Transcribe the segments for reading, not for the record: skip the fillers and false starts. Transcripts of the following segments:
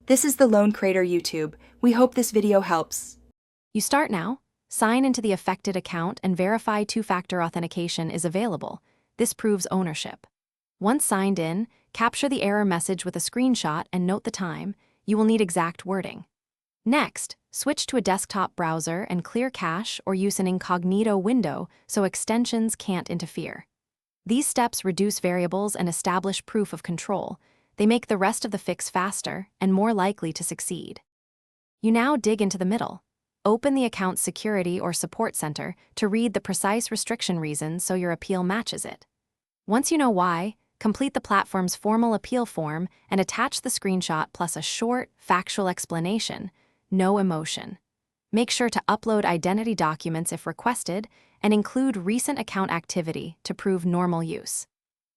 This is the Lone Creator YouTube. We hope this video helps. You start now, sign into the affected account and verify two-factor authentication is available. This proves ownership. Once signed in, capture the error message with a screenshot and note the time. You will need exact wording. Next, switch to a desktop browser and clear cache or use an incognito window so extensions can't interfere. These steps reduce variables and establish proof of control. They make the rest of the fix faster and more likely to succeed. You now dig into the middle. Open the account's security or support center to read the precise restriction reasons so your appeal matches it. Once you know why, complete the platform's formal appeal form and attach the screenshot plus a short, factual explanation. No emotion. Make sure to upload identity documents if requested and include recent account activity to prove normal use.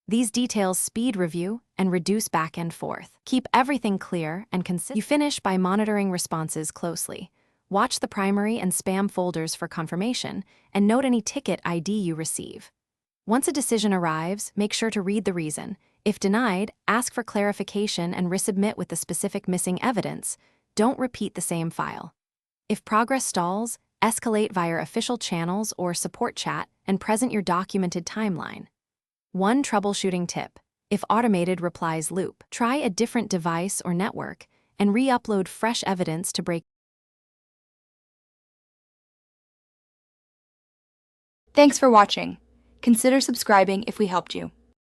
These details speed review and reduce back and forth. Keep everything clear and consistent. You finish by monitoring responses closely. Watch the primary and spam folders for confirmation and note any ticket ID you receive. Once a decision arrives, make sure to read the reason. If denied, ask for clarification and resubmit with the specific missing evidence. Don't repeat the same file. If progress stalls, escalate via official channels or support chat and present your documented timeline. One troubleshooting tip: if automated replies loop, try a different device or network and re-upload fresh evidence to break. Thanks for watching. Consider subscribing if we helped you.